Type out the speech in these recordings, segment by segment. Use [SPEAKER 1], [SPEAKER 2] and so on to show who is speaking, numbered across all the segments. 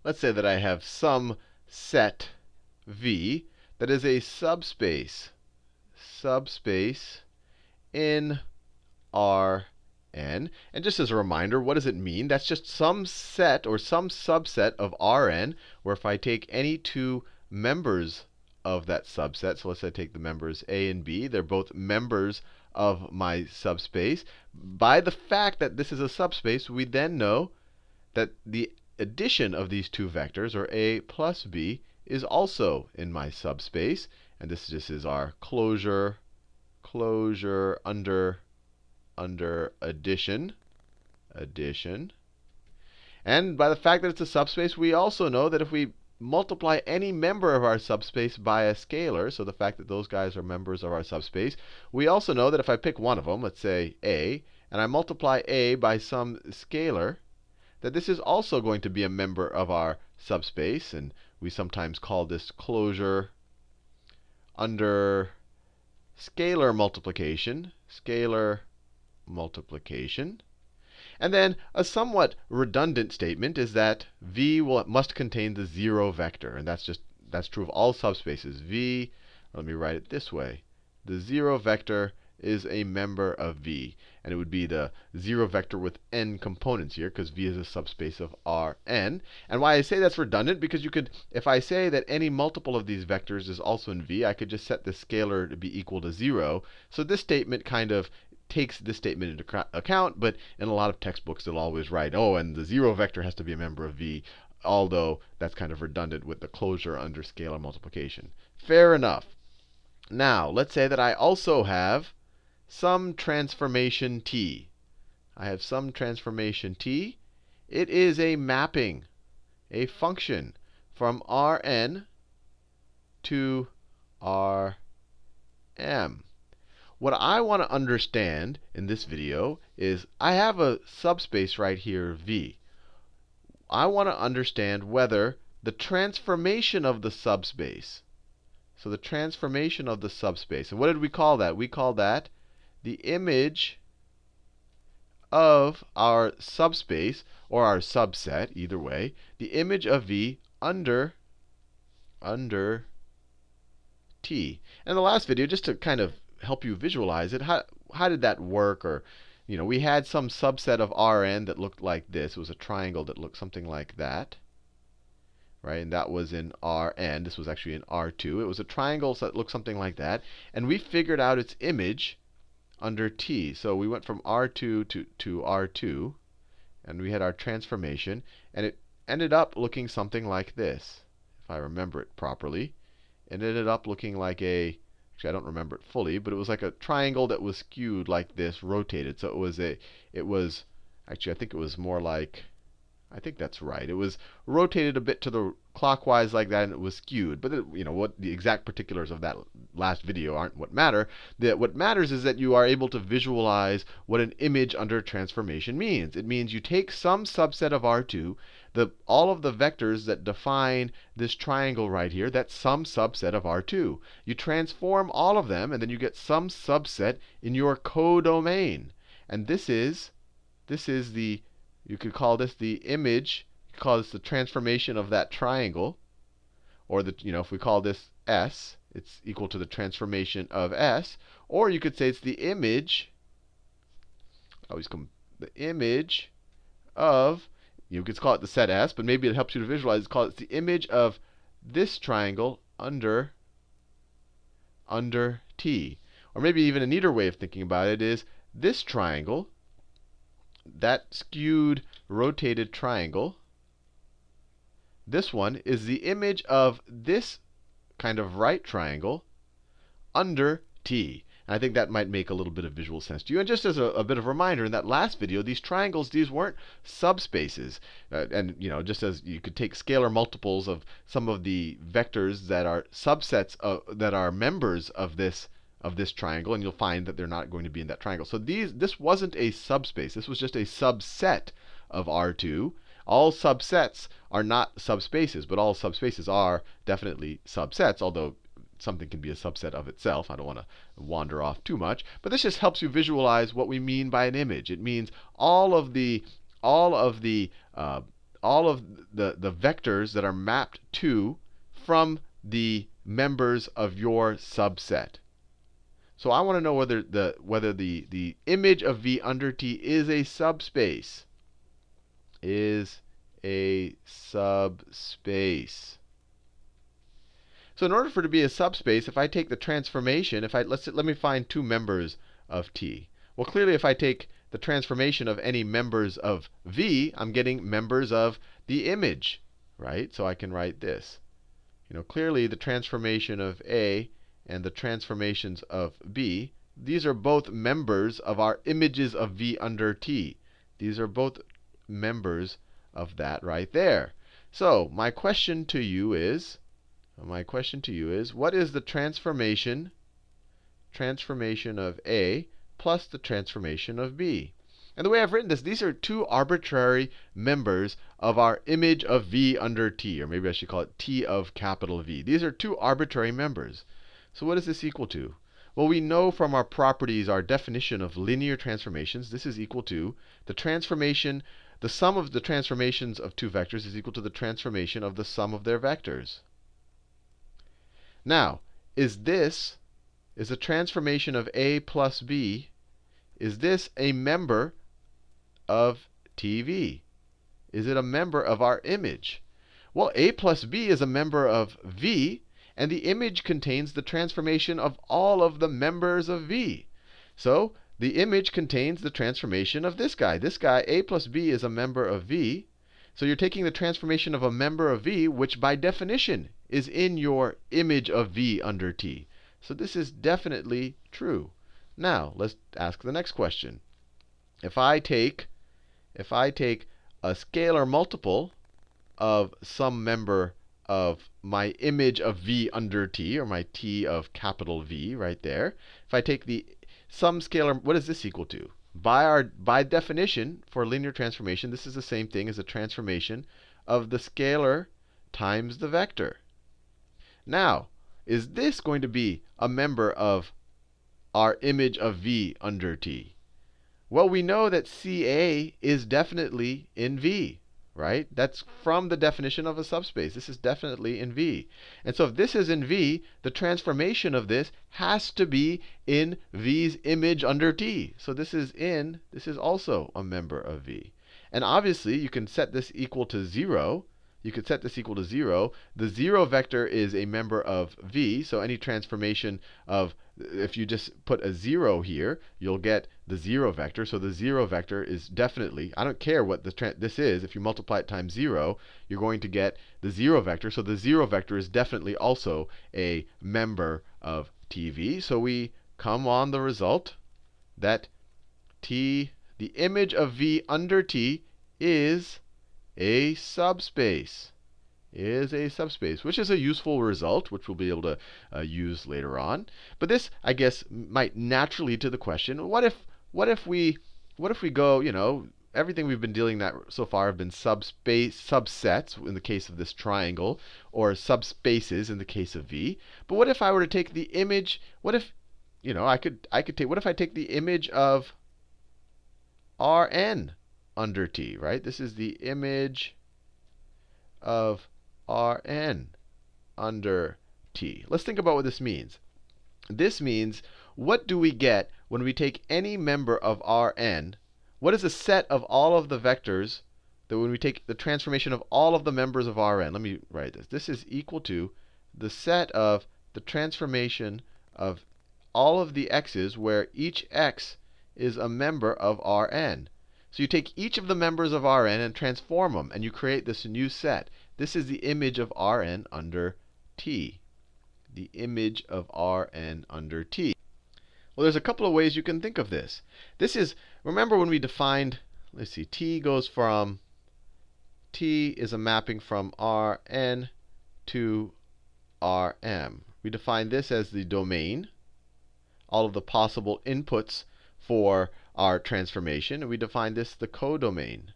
[SPEAKER 1] let's say that I have some set V that is a subspace in Rn. And just as a reminder, what does it mean? That's just some set or some subset of Rn, where if I take any two members of that subset, so let's say I take the members A and B, they're both members of my subspace. By the fact that this is a subspace, we then know that the addition of these two vectors, or A plus B, is also in my subspace. And this just is our closure under addition. And by the fact that it's a subspace, we also know that if we multiply any member of our subspace by a scalar, so the fact that those guys are members of our subspace, we also know that if I pick one of them, let's say A, and I multiply A by some scalar, that this is also going to be a member of our subspace. And we sometimes call this closure under scalar multiplication. And then a somewhat redundant statement is that V must contain the 0 vector. And that's true of all subspaces. V, let me write it this way. The 0 vector is a member of V. And it would be the 0 vector with n components here, because V is a subspace of Rn. And why I say that's redundant, because you could, if I say that any multiple of these vectors is also in V, I could just set the scalar to be equal to 0. So this statement kind of takes this statement into account, but in a lot of textbooks they'll always write, oh, and the 0 vector has to be a member of V, although that's kind of redundant with the closure under scalar multiplication. Fair enough. Now, let's say that I also have some transformation T. I have some transformation T. It is a mapping, a function from Rn to Rm. What I want to understand in this video is I have a subspace right here, V. I want to understand whether the transformation of the subspace, so the transformation of the subspace, and what did we call that? We call that the image of our subspace, or our subset, either way, the image of V under T. And in the last video, just to kind of help you visualize it, how did that work? Or, we had some subset of Rn that looked like this. It was a triangle that looked something like that. Right? And that was in Rn. This was actually in R2. It was a triangle that looked something like that. And we figured out its image under T. So we went from R2 to R2. And we had our transformation. And it ended up looking something like this, if I remember it properly. It ended up looking like actually I don't remember it fully, but it was like a triangle that was skewed like this, rotated. So actually I think it was more like, I think that's right. It was rotated a bit to the clockwise like that, and it was skewed. But what the exact particulars of that last video aren't what matter. What matters is that you are able to visualize what an image under transformation means. It means you take some subset of R2, all of the vectors that define this triangle right here, that's some subset of R2. You transform all of them, and then you get some subset in your codomain. And this is the, you could call this the image, you could call this the transformation of that triangle. Or if we call this S, it's equal to the transformation of S. Or you could say it's the image, the image of, you could call it the set S, but maybe it helps you to visualize. It's the image of this triangle under T. Or maybe even a neater way of thinking about it is this triangle, that skewed, rotated triangle, this one is the image of this kind of right triangle under T. And I think that might make a little bit of visual sense to you. And just as a bit of a reminder, in that last video, these triangles, these weren't subspaces. And just as you could take scalar multiples of some of the vectors that are subsets that are members of this triangle, and you'll find that they're not going to be in that triangle. So this wasn't a subspace. This was just a subset of R2. All subsets are not subspaces, but all subspaces are definitely subsets, although something can be a subset of itself. I don't want to wander off too much. But this just helps you visualize what we mean by an image. It means all of the all of the vectors that are mapped to from the members of your subset. So I want to know whether the image of V under T is a subspace. Is a subspace. So in order for it to be a subspace, if I take the transformation, let me find two members of T. Well, clearly if I take the transformation of any members of V, I'm getting members of the image, right? So I can write this. Clearly the transformation of A and the transformations of B, these are both members of our images of V under T. These are both members of that right there. So my question to you is, what is the transformation of A plus the transformation of B? And the way I've written this, these are two arbitrary members of our image of V under T. Or maybe I should call it T of capital V. These are two arbitrary members. So what is this equal to? Well, we know from our properties, our definition of linear transformations, this is equal to the transformation, the sum of the transformations of two vectors is equal to the transformation of the sum of their vectors. Now, is the transformation of A plus B, is this a member of TV? Is it a member of our image? Well, A plus B is a member of V, and the image contains the transformation of all of the members of V. So the image contains the transformation of this guy. This guy, A plus B, is a member of V. So you're taking the transformation of a member of V, which by definition is in your image of V under T. So this is definitely true. Now, let's ask the next question. If I take a scalar multiple of some member of my image of V under T, or my T of capital V right there, if I take some scalar, what is this equal to? By definition, for linear transformation, this is the same thing as a transformation of the scalar times the vector. Now, is this going to be a member of our image of V under T? Well, we know that CA is definitely in V, right? That's from the definition of a subspace. This is definitely in V. And so if this is in V, the transformation of this has to be in V's image under T. So this is also a member of V. And obviously, you can set this equal to 0. You could set this equal to 0. The 0 vector is a member of V. So any transformation of, if you just put a 0 here, you'll get the 0 vector. So the 0 vector is definitely, I don't care what this is, if you multiply it times 0, you're going to get the 0 vector. So the 0 vector is definitely also a member of TV. So we come on the result that T, the image of V under T, is a subspace. Which is a useful result, which we'll be able to use later on. But this, I guess, might naturally lead to the question: what if we go, everything we've been dealing that so far have been subsets in the case of this triangle, or subspaces in the case of V. But what if I were to take the image? What if, what if I take the image of Rn under T, right? This is the image of Rn under T. Let's think about what this means. This means, what do we get when we take any member of Rn? What is the set of all of the vectors that when we take the transformation of all of the members of Rn? Let me write this. This is equal to the set of the transformation of all of the x's where each x is a member of Rn. So you take each of the members of Rn and transform them, and you create this new set. This is the image of Rn under T. The image of Rn under T. Well, there's a couple of ways you can think of this. This is, remember when we defined, let's see, T is a mapping from Rn to Rm. We define this as the domain, all of the possible inputs for our transformation. And we define this the codomain.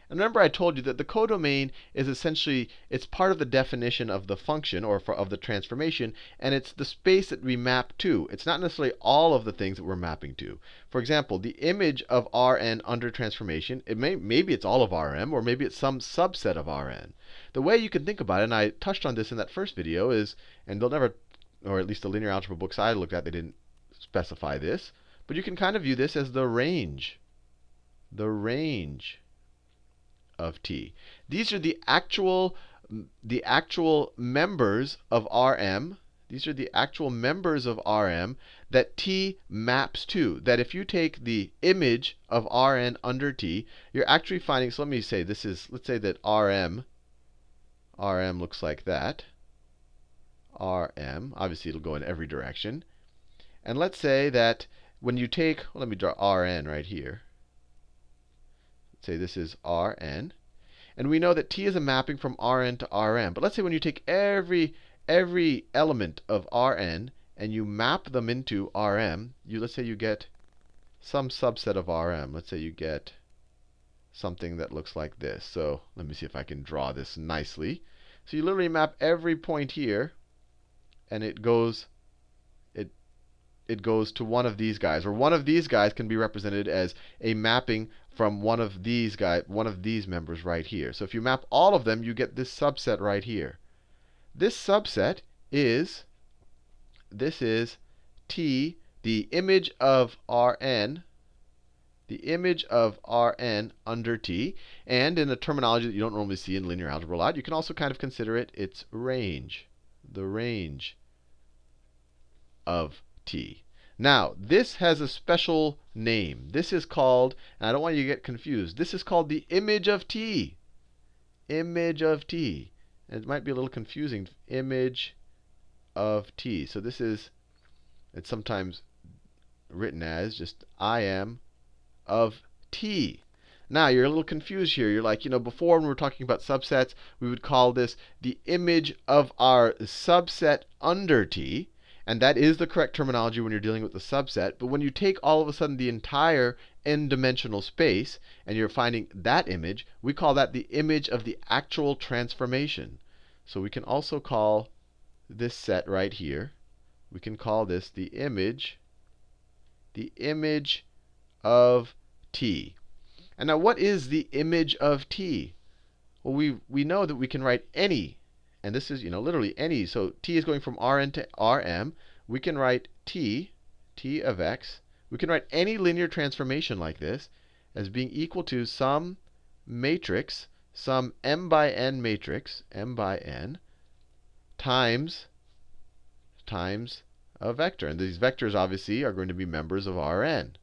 [SPEAKER 1] And remember I told you that the codomain is essentially, it's part of the definition of the function or of the transformation, and it's the space that we map to. It's not necessarily all of the things that we're mapping to. For example, the image of Rn under transformation, maybe it's all of Rm, or maybe it's some subset of Rn. The way you can think about it, and I touched on this in that first video, is, and they'll never, or at least the linear algebra books I looked at, they didn't specify this, but you can kind of view this as the range of T. These are the actual members of Rm. These are the actual members of Rm that T maps to. That if you take the image of Rn under T, you're actually finding, so let me say this is, let's say that Rm looks like that. Rm, obviously it'll go in every direction. And let's say that when you take, well, let me draw Rn right here. Let's say this is Rn. And we know that T is a mapping from Rn to Rm. But let's say when you take every element of Rn and you map them into Rm, let's say you get some subset of Rm. Let's say you get something that looks like this. So let me see if I can draw this nicely. So you literally map every point here, and it goes to one of these guys. Or one of these guys can be represented as a mapping from one of these members right here. So if you map all of them, you get this subset right here. This subset is, this is T, the image of Rn, under T. And in a terminology that you don't normally see in linear algebra a lot, you can also kind of consider it its range, the range of T. Now, this has a special name. This is called, and I don't want you to get confused, this is called the image of T. Image of T. And it might be a little confusing, image of T. So this is, it's sometimes written as just Im of T. Now, you're a little confused here. You're like, before when we were talking about subsets, we would call this the image of our subset under T. And that is the correct terminology when you're dealing with the subset. But when you take all of a sudden the entire n-dimensional space and you're finding that image, we call that the image of the actual transformation. So we can also call this set right here, we can call this the image of T. And now what is the image of T? Well, we know that we can write any. And this is, literally any. So T is going from Rn to Rm. We can write T of x. We can write any linear transformation like this as being equal to some matrix, some m by n matrix, m by n, times a vector. And these vectors obviously are going to be members of Rn,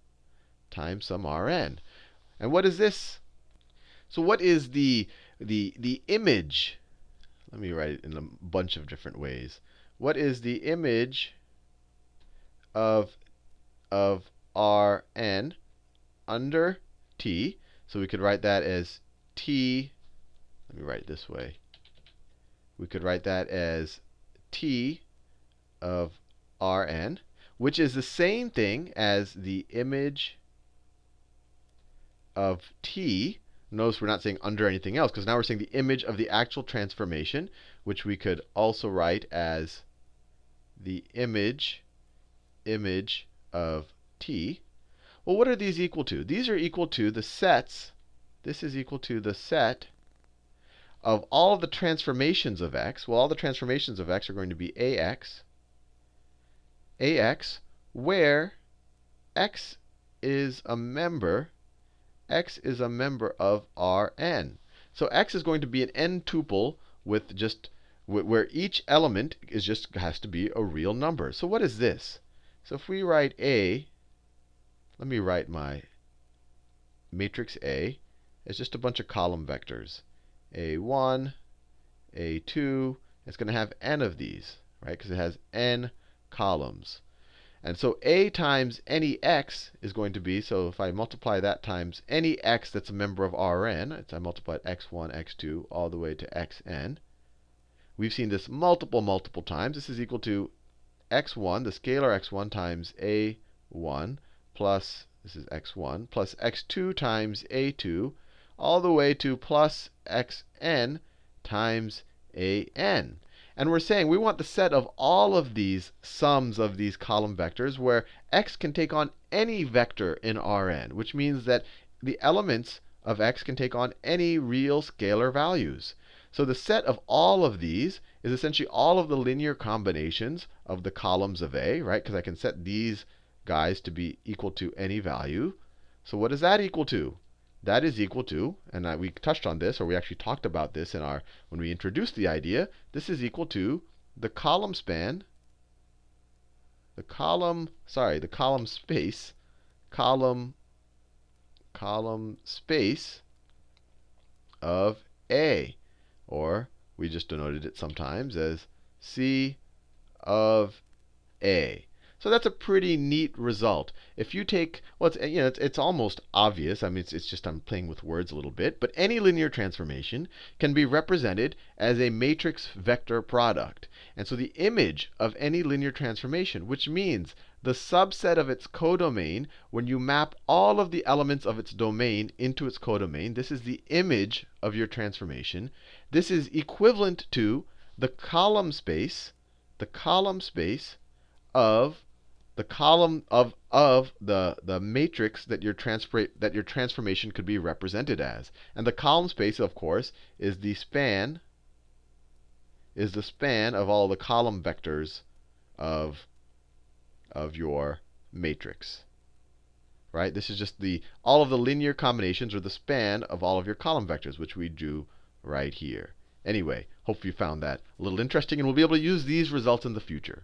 [SPEAKER 1] times some Rn. And what is this? So what is the image? Let me write it in a bunch of different ways. What is the image of Rn under T? So we could write that as T. Let me write it this way. We could write that as T of Rn, which is the same thing as the image of T. Notice we're not saying under anything else, because now we're saying the image of the actual transformation, which we could also write as the image of T. Well, what are these equal to? These are equal to the sets. This is equal to the set of all of the transformations of x. Well, all the transformations of x are going to be ax, where x is a member of Rn. So x is going to be an n-tuple with just where each element is just has to be a real number. So what is this? So if we write A, let me write my matrix A as just a bunch of column vectors. A1, A2, it's going to have n of these, right? Because it has n columns. And so A times any x is going to be, so if I multiply that times any x that's a member of Rn, I multiplied x1, x2, all the way to xn. We've seen this multiple times. This is equal to x1, the scalar x1 times a1 plus, this is x1, plus x2 times a2, all the way to plus xn times an. And we're saying we want the set of all of these sums of these column vectors where x can take on any vector in Rn, which means that the elements of x can take on any real scalar values. So the set of all of these is essentially all of the linear combinations of the columns of A, right? Because I can set these guys to be equal to any value. So what is that equal to? That is equal to, and we touched on this, or we actually talked about this in when we introduced the idea, this is equal to the column span, the column space, column space of A. Or we just denoted it sometimes as C of A. So that's a pretty neat result. If you take, well, it's almost obvious. I mean, it's just I'm playing with words a little bit. But any linear transformation can be represented as a matrix vector product. And so the image of any linear transformation, which means the subset of its codomain, when you map all of the elements of its domain into its codomain, this is the image of your transformation. This is equivalent to the column space of the column of the matrix that your transformation could be represented as. And the column space, of course, is the span of all the column vectors of your matrix. Right? This is just all of the linear combinations, or the span of all of your column vectors, which we drew right here. Anyway, hope you found that a little interesting, and we'll be able to use these results in the future.